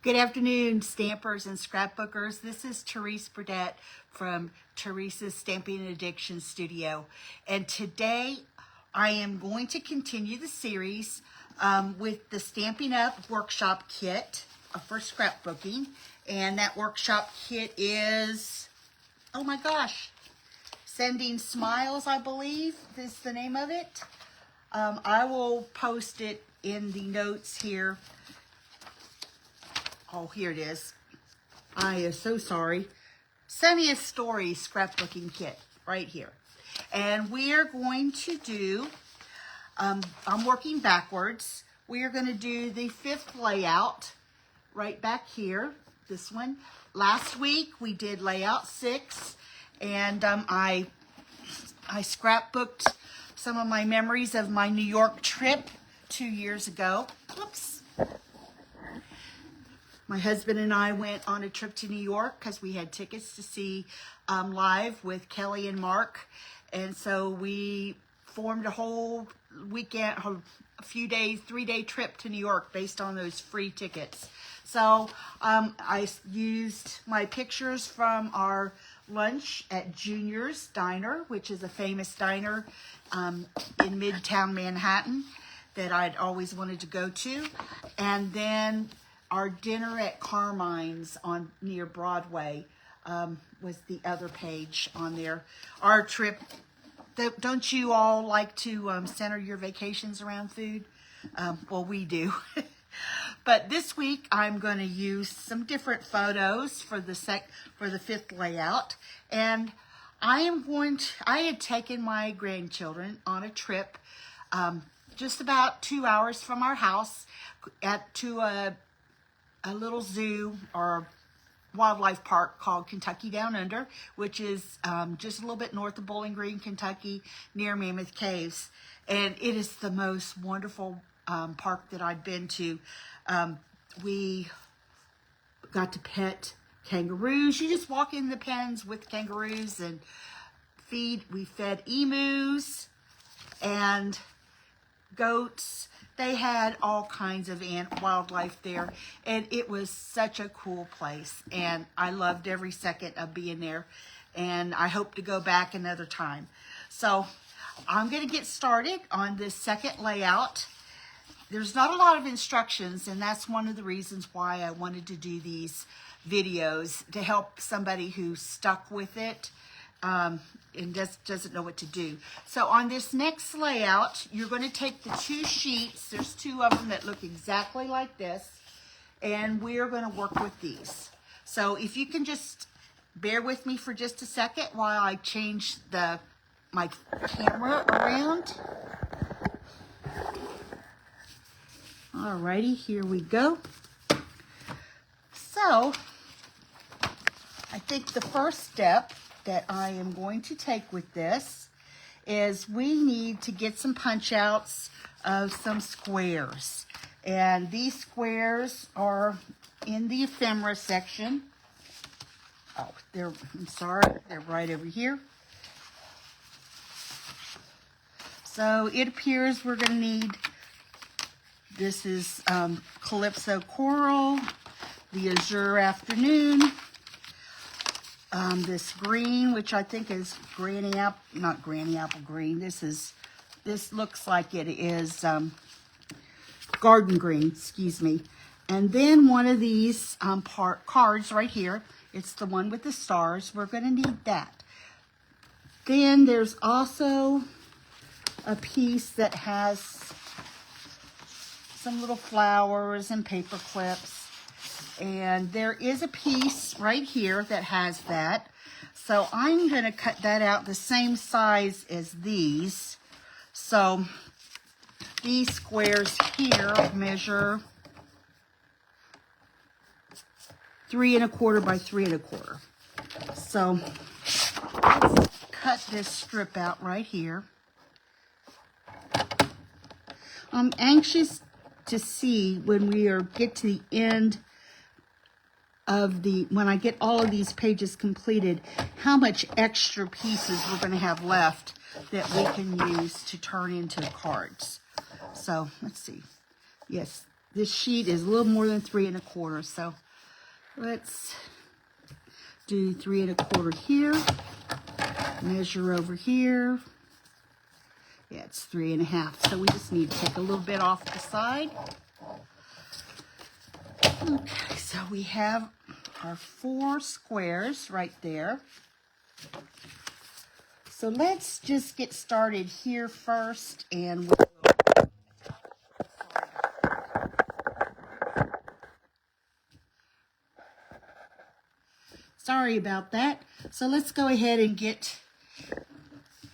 Good afternoon, stampers and scrapbookers. This is Therese Burdette from Therese's Stamping Addiction Studio. And today I am going to continue the series with the Stampin' Up workshop kit for scrapbooking. And that workshop kit is, oh my gosh, Sending Smiles, I believe is the name of it. I will post it in the notes here. Oh, here it is. I am so sorry. Sunniest Stories scrapbooking kit right here. And we are going to do, I'm working backwards. We are going to do the 5th layout right back here, this one. Last week we did layout 6, and I scrapbooked some of my memories of my New York trip 2 years ago. Oops. My husband and I went on a trip to New York because we had tickets to see live with Kelly and Mark. And so we formed a whole weekend, a few days, 3-day trip to New York based on those free tickets. So I used my pictures from our lunch at Junior's Diner, which is a famous diner in Midtown Manhattan that I'd always wanted to go to. And then our dinner at Carmine's on near Broadway was the other page on there. Our trip, don't you all like to center your vacations around food? Well, we do. But this week I'm going to use some different photos for the 5th layout, and I had taken my grandchildren on a trip just about 2 hours from our house to a little zoo or wildlife park called Kentucky Down Under, which is just a little bit north of Bowling Green, Kentucky, near Mammoth Caves. And it is the most wonderful park that I've been to. We got to pet kangaroos. You just walk in the pens with kangaroos and we fed emus and goats. They had all kinds of wildlife there, and it was such a cool place, and I loved every second of being there, and I hope to go back another time. So I'm going to get started on this 2nd layout. There's not a lot of instructions, and that's one of the reasons why I wanted to do these videos, to help somebody who's stuck with it and doesn't know what to do. So on this next layout, you're going to take the 2 sheets. There's 2 of them that look exactly like this, and we're going to work with these. So if you can just bear with me for just a second while I change my camera around. Alrighty, here we go. So I think the first step that I am going to take with this is we need to get some punch outs of some squares. And these squares are in the ephemera section. Oh, I'm sorry, they're right over here. So it appears we're going to need, this is Calypso Coral, the Azure Afternoon, this green, which I think is not Granny Apple green. This looks like it is garden green, excuse me. And then one of these cards right here. It's the one with the stars. We're going to need that. Then there's also a piece that has some little flowers and paper clips. And there is a piece right here that has that. So I'm going to cut that out the same size as these. So these squares here measure 3 1/4 by 3 1/4. So let's cut this strip out right here. I'm anxious to see when we get to the end of when I get all of these pages completed, how much extra pieces we're going to have left that we can use to turn into cards. So let's see. Yes, this sheet is a little more than 3 1/4. So let's do 3 1/4 here. Measure over here. Yeah, it's 3 1/2. So we just need to take a little bit off the side. Okay, so we have our 4 squares right there. So let's just get started here first, and we'll sorry about that. So let's go ahead and get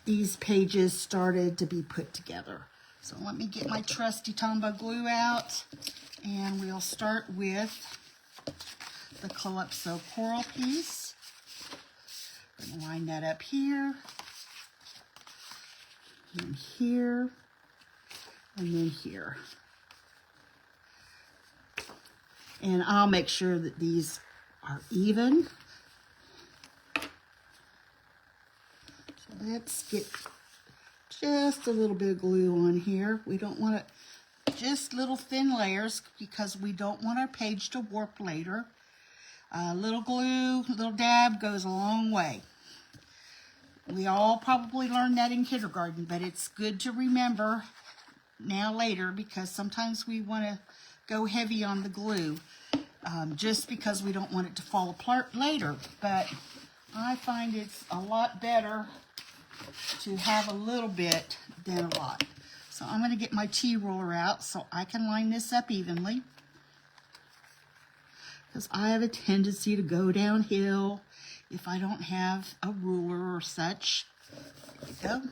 these pages started to be put together. So let me get my trusty Tombow glue out, and we'll start with the Calypso coral piece. I'm going to line that up here, and here, and then here. And I'll make sure that these are even. So let's get just a little bit of glue on here. We don't want it, just little thin layers, because we don't want our page to warp later. Little glue, little dab goes a long way. We all probably learned that in kindergarten, but it's good to remember now later, because sometimes we want to go heavy on the glue just because we don't want it to fall apart later. But I find it's a lot better to have a little bit than a lot. So I'm going to get my T-ruler out so I can line this up evenly, because I have a tendency to go downhill if I don't have a ruler or such. There we go.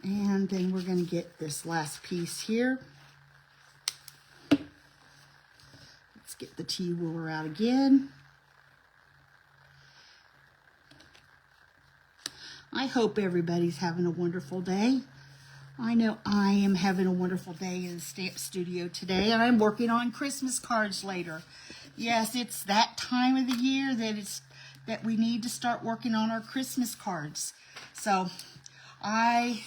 And then we're going to get this last piece here. Let's get the T-ruler out again. I hope everybody's having a wonderful day. I know I am having a wonderful day in the stamp studio today, and I'm working on Christmas cards later. Yes, it's that time of the year that we need to start working on our Christmas cards. So I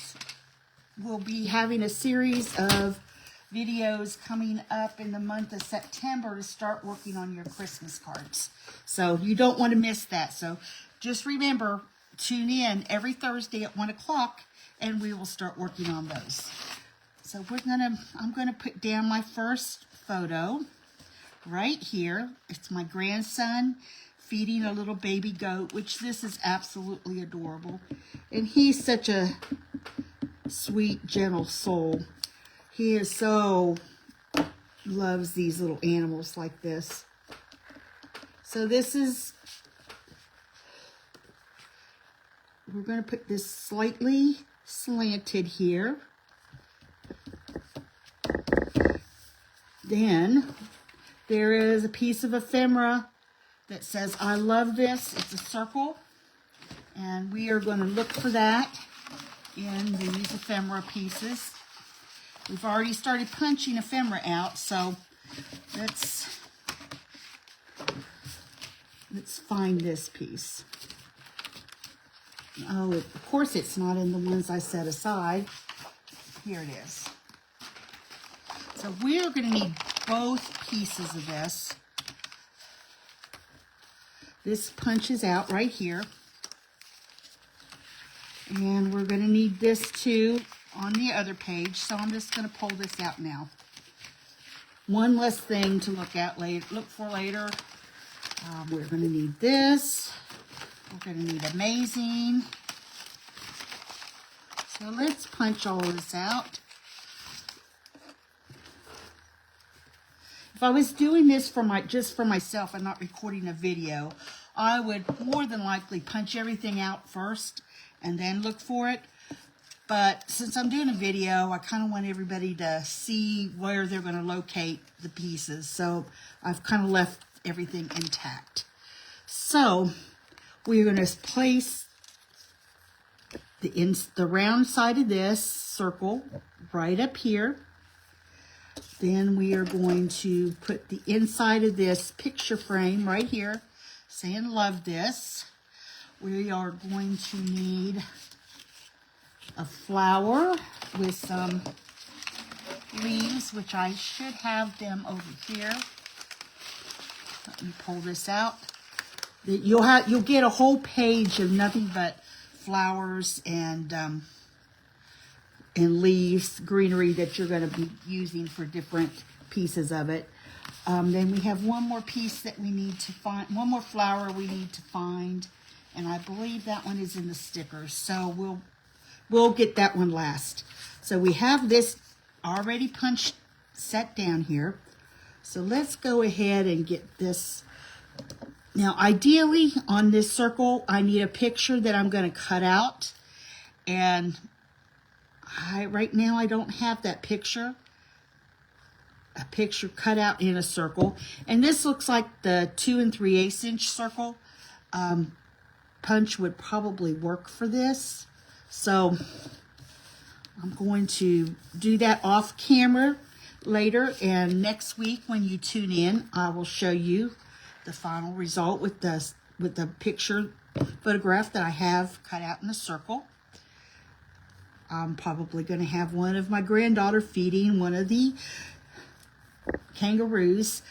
will be having a series of videos coming up in the month of September to start working on your Christmas cards. So you don't want to miss that. So just remember, tune in every Thursday at 1 o'clock, and we will start working on those. So I'm gonna put down my first photo right here. It's my grandson feeding a little baby goat, which this is absolutely adorable. And he's such a sweet, gentle soul. He is so loves these little animals like this. So we're going to put this slightly slanted here. Then there is a piece of ephemera that says, I love this. It's a circle. And we are going to look for that in these ephemera pieces. We've already started punching ephemera out, so let's find this piece. Oh, of course it's not in the ones I set aside. Here it is. So we're going to need both pieces of this. This punches out right here. And we're going to need this too on the other page. So I'm just going to pull this out now. One less thing to look for later. We're going to need this. We're going to need Amazing. So let's punch all this out. If I was doing this just for myself and not recording a video, I would more than likely punch everything out first and then look for it. But since I'm doing a video, I kind of want everybody to see where they're going to locate the pieces. So I've kind of left everything intact. So we're going to place the round side of this circle right up here. Then we are going to put the inside of this picture frame right here, saying love this. We are going to need a flower with some leaves, which I should have them over here. Let me pull this out. You'll get a whole page of nothing but flowers and leaves, greenery that you're going to be using for different pieces of it. Then we have one more piece that we need to find, one more flower we need to find, and I believe that one is in the stickers. So we'll get that one last. So we have this already punched, set down here. So let's go ahead and get this. Now, ideally on this circle, I need a picture that I'm going to cut out, and right now I don't have that picture. A picture cut out in a circle, and this looks like the 2 3/8 inch circle. Punch would probably work for this, so I'm going to do that off camera later, and next week when you tune in, I will show you the final result with the picture photograph that I have cut out in a circle. I'm probably going to have one of my granddaughter feeding one of the kangaroos.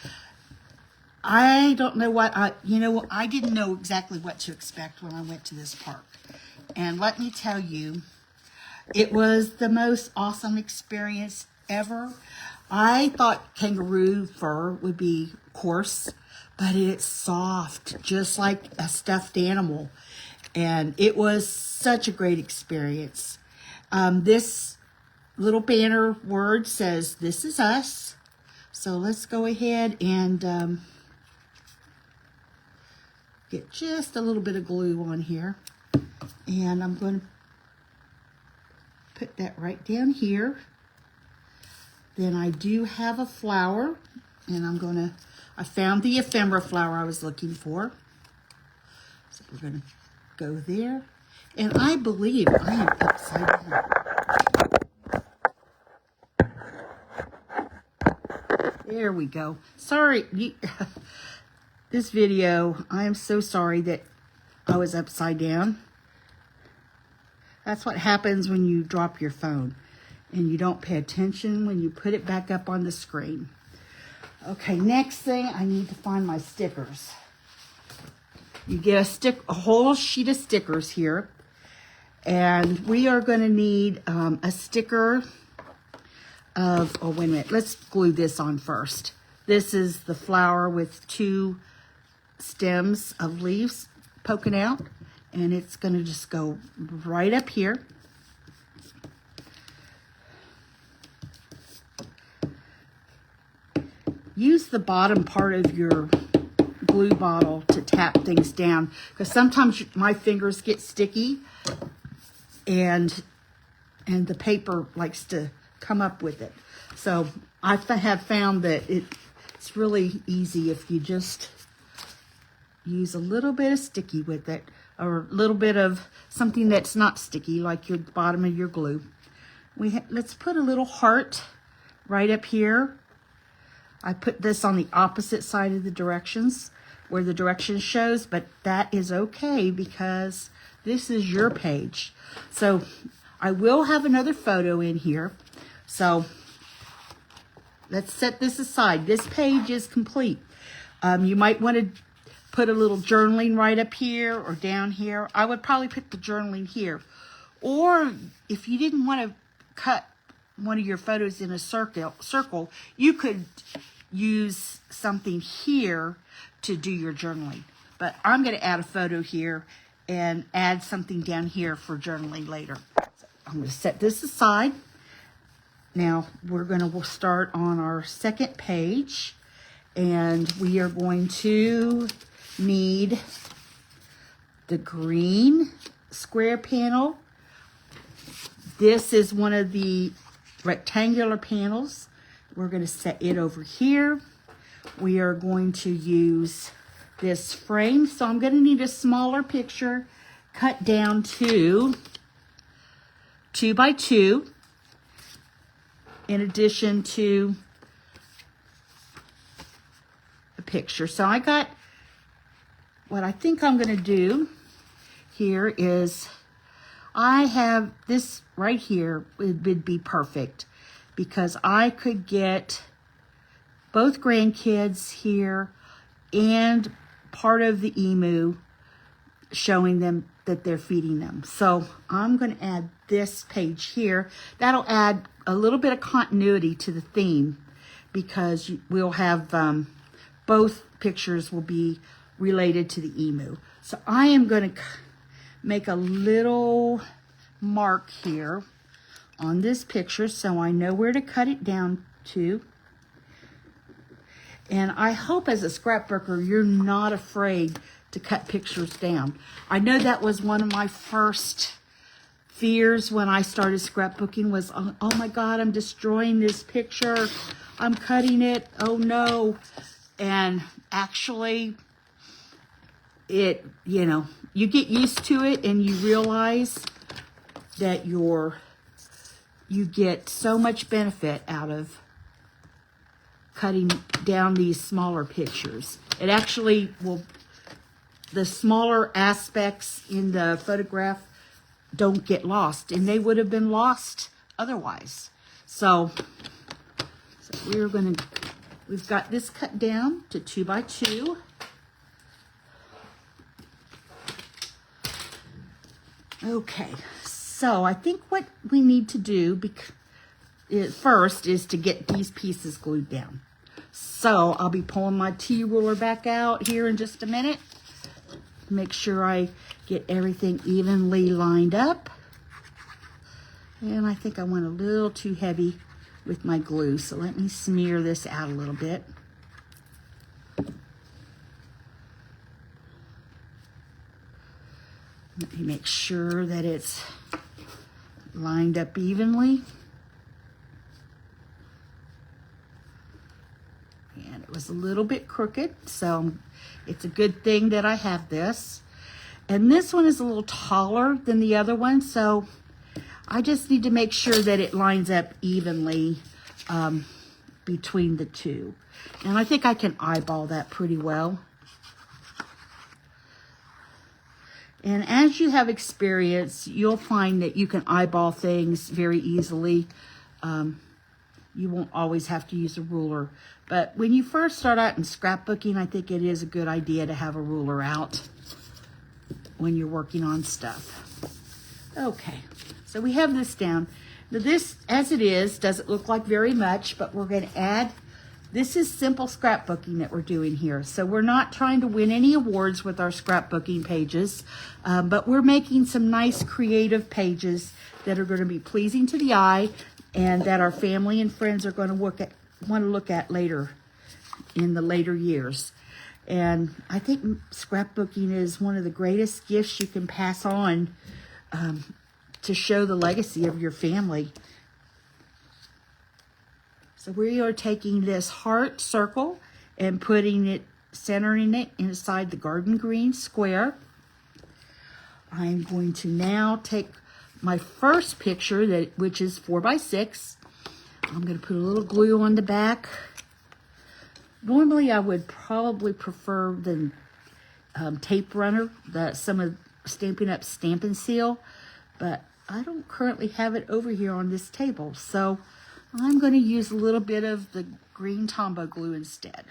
I don't know what I didn't know exactly what to expect when I went to this park. And let me tell you, it was the most awesome experience ever. I thought kangaroo fur would be coarse, but it's soft, just like a stuffed animal. And it was such a great experience. This little banner word says, "This is us." So let's go ahead and get just a little bit of glue on here. And I'm going to put that right down here. Then I do have a flower, and I found the ephemera flower I was looking for. So we're going to go there. And I believe I am upside down. There we go. Sorry, this video, I am so sorry that I was upside down. That's what happens when you drop your phone and you don't pay attention when you put it back up on the screen. Okay, next thing, I need to find my stickers. You get a whole sheet of stickers here, and we are going to need a sticker of, oh, wait a minute, let's glue this on first. This is the flower with 2 stems of leaves poking out, and it's going to just go right up here. Use the bottom part of your glue bottle to tap things down, because sometimes my fingers get sticky and the paper likes to come up with it. So I have found that it's really easy if you just use a little bit of sticky with it, or a little bit of something that's not sticky, like your bottom of your glue. Let's put a little heart right up here. I put this on the opposite side of the directions, where the direction shows, but that is okay because this is your page. So I will have another photo in here. So let's set this aside. This page is complete. You might want to put a little journaling right up here or down here. I would probably put the journaling here. Or if you didn't want to cut one of your photos in a circle, you could use something here to do your journaling. But I'm going to add a photo here and add something down here for journaling later. So I'm going to set this aside. Now we'll start on our second page, and we are going to need the green square panel. This is one of the rectangular panels. We're going to set it over here. We are going to use this frame, so I'm going to need a smaller picture cut down to 2 by 2, in addition to a picture. So I got, what I think I'm going to do here is, I have this right here, it would be perfect. because I could get both grandkids here and part of the emu showing them that they're feeding them. So I'm going to add this page here. That'll add a little bit of continuity to the theme, because we'll have both pictures will be related to the emu. So I am going to make a little mark here on this picture so I know where to cut it down to. And I hope as a scrapbooker you're not afraid to cut pictures down. I know that was one of my first fears when I started scrapbooking was, oh my God, I'm destroying this picture. I'm cutting it. Oh no. And actually you get used to it and you realize that you get so much benefit out of cutting down these smaller pictures. It actually will, the smaller aspects in the photograph don't get lost, and they would have been lost otherwise. So we've got this cut down to 2 by 2. Okay, so I think what we need to do first is to get these pieces glued down. So I'll be pulling my T-ruler back out here in just a minute. Make sure I get everything evenly lined up. And I think I went a little too heavy with my glue, so let me smear this out a little bit. Let me make sure that it's lined up evenly. And it was a little bit crooked, so it's a good thing that I have this. And this one is a little taller than the other one, so I just need to make sure that it lines up evenly between the two. And I think I can eyeball that pretty well. And as you have experience, you'll find that you can eyeball things very easily. You won't always have to use a ruler. But when you first start out in scrapbooking, I think it is a good idea to have a ruler out when you're working on stuff. Okay, so we have this down. Now this, as it is, doesn't look like very much, but we're going to add, this is simple scrapbooking that we're doing here. So we're not trying to win any awards with our scrapbooking pages, but we're making some nice creative pages that are going to be pleasing to the eye and that our family and friends are going to want to look at later, in the later years. And I think scrapbooking is one of the greatest gifts you can pass on to show the legacy of your family. So we are taking this heart circle and putting it, centering it inside the garden green square. I'm going to now take my first picture, which is 4 by 6. I'm going to put a little glue on the back. Normally I would probably prefer the tape runner, some of Stampin' Up Stampin' Seal, but I don't currently have it over here on this table, so I'm going to use a little bit of the green Tombow glue instead.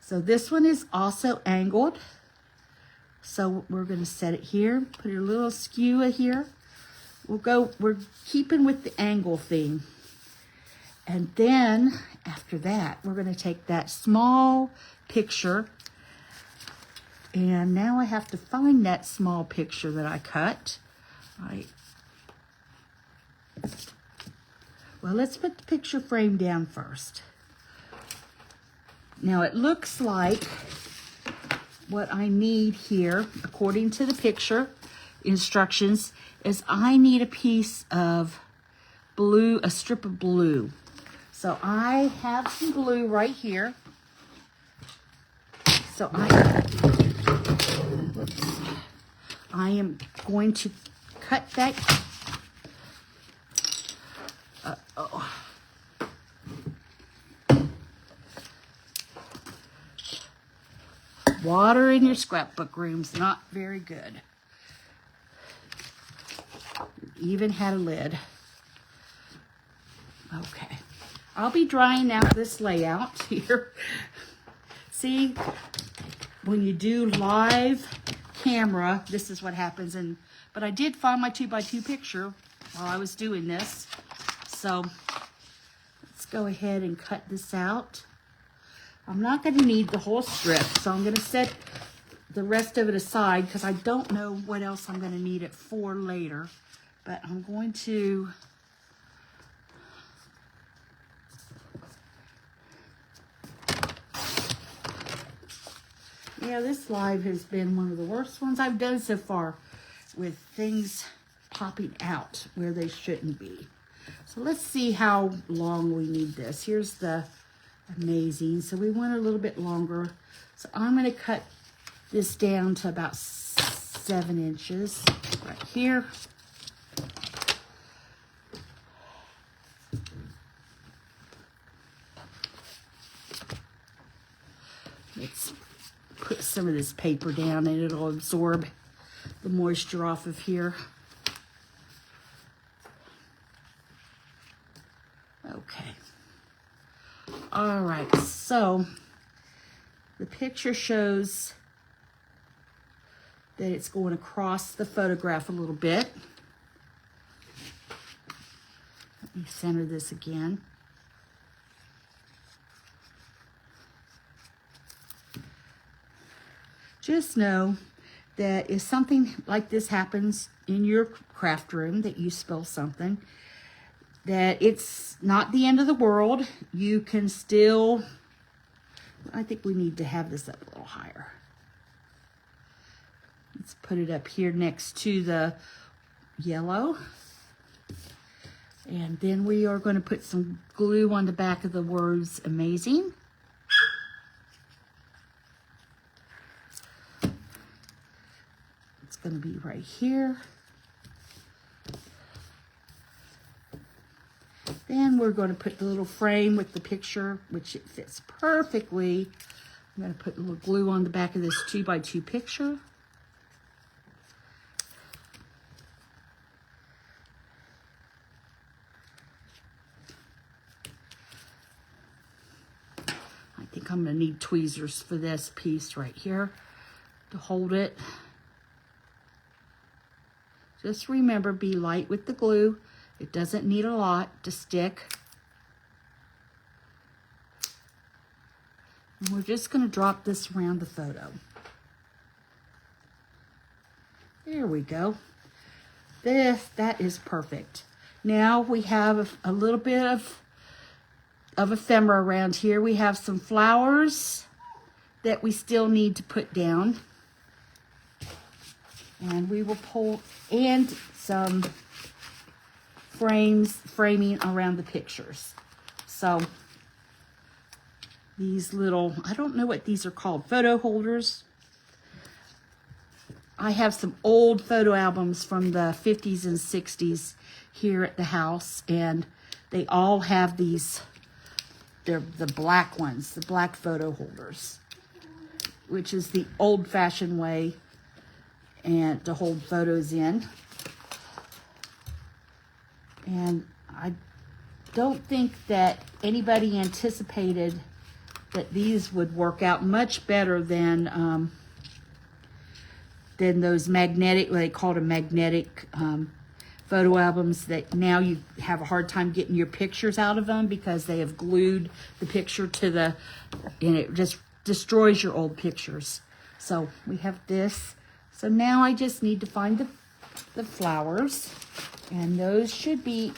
So this one is also angled, so we're going to set it here, put a little skew here. We're keeping with the angle theme. And then after that, we're going to take that small picture, and now I have to find that small picture that I cut. All right. Well, let's put the picture frame down first. Now it looks like what I need here, according to the picture instructions, is I need a piece of blue, a strip of blue. So I have some glue right here. So I am going to cut that. Water in your scrapbook room's not very good. It even had a lid. Okay. I'll be drying out this layout here. See, when you do live camera, this is what happens. But I did find my 2x2 picture while I was doing this. So let's go ahead and cut this out. I'm not going to need the whole strip, so I'm going to set the rest of it aside because I don't know what else I'm going to need it for later. But I'm going to... Yeah, this live has been one of the worst ones I've done so far with things popping out where they shouldn't be. So let's see how long we need this. Here's the amazing. So we want a little bit longer. So I'm going to cut this down to about 7 inches right here. Let's put some of this paper down and it'll absorb the moisture off of here. Okay. All right, so the picture shows that it's going across the photograph a little bit. Let me center this again. Just know that if something like this happens in your craft room, that you spill something, that it's not the end of the world. You can still, I think we need to have this up a little higher. Let's put it up here next to the yellow. And then we are going to put some glue on the back of the words amazing. It's going to be right here. Then we're going to put the little frame with the picture, which it fits perfectly. I'm going to put a little glue on the back of this 2x2 picture. I think I'm going to need tweezers for this piece right here to hold it. Just remember, be light with the glue. It doesn't need a lot to stick. And we're just going to drop this around the photo. There we go. That is perfect. Now we have a little bit of ephemera around here. We have some flowers that we still need to put down. And we will pull, and some framing around the pictures. So these little, I don't know what these are called, photo holders. I have some old photo albums from the 50s and 60s here at the house, and they all have these, they're the black ones, the black photo holders, which is the old-fashioned way and to hold photos in. And I don't think that anybody anticipated that these would work out much better than those magnetic, what they call them magnetic photo albums, that now you have a hard time getting your pictures out of them because they have glued the picture to the, and it just destroys your old pictures. So we have this. So now I just need to find the flowers, and those should be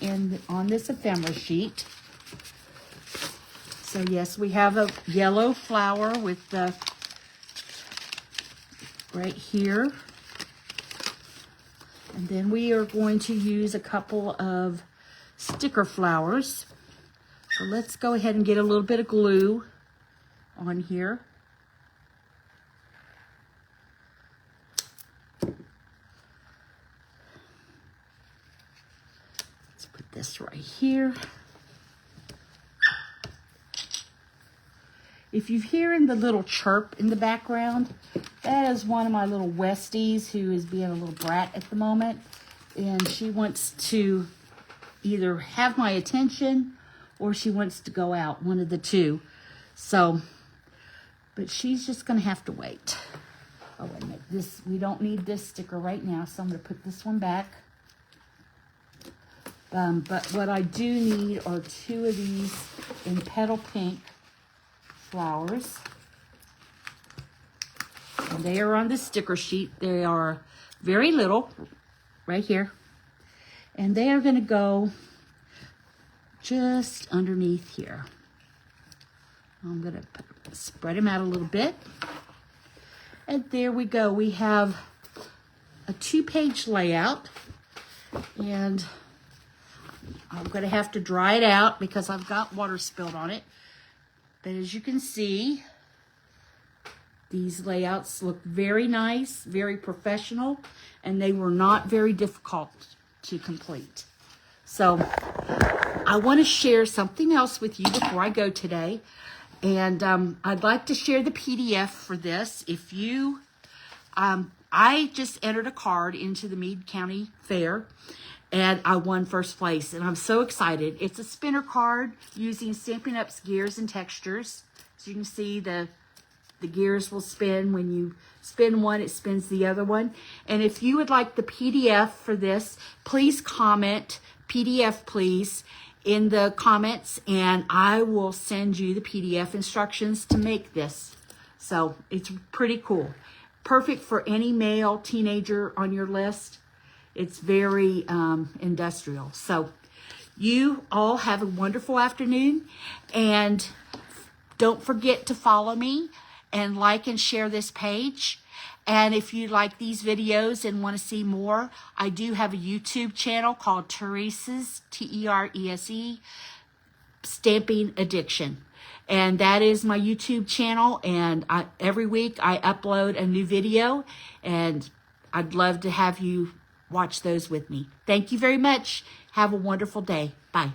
on this ephemera sheet. So yes, we have a yellow flower with the right here. And then we are going to use a couple of sticker flowers. So let's go ahead and get a little bit of glue on here. Let's put this right here. If you're hearing the little chirp in the background, that is one of my little Westies who is being a little brat at the moment. And she wants to either have my attention or she wants to go out, one of the two. So, but she's just going to have to wait. Oh, wait a minute. This, we don't need this sticker right now, so I'm going to put this one back. But what I do need are 2 of these in petal pink flowers. And they are on the sticker sheet. They are very little, right here. And they are going to go just underneath here. I'm going to spread them out a little bit. And there we go. We have a 2-page layout. And I'm going to have to dry it out because I've got water spilled on it. But as you can see, these layouts look very nice, very professional, and they were not very difficult to complete. So I want to share something else with you before I go today. And I'd like to share the PDF for this. If you, I just entered a card into the Meade County Fair, and I won first place, and I'm so excited. It's a spinner card using Stampin' Up's gears and textures. So you can see the gears will spin. When you spin one, it spins the other one. And if you would like the PDF for this, please comment PDF, please, in the comments, and I will send you the PDF instructions to make this. So it's pretty cool. Perfect for any male teenager on your list. It's very industrial. So you all have a wonderful afternoon, and don't forget to follow me and like and share this page. And if you like these videos and want to see more, I do have a YouTube channel called Teresa's, T-E-R-E-S-E, Stamping Addiction. And that is my YouTube channel. And every week I upload a new video. And I'd love to have you watch those with me. Thank you very much. Have a wonderful day. Bye.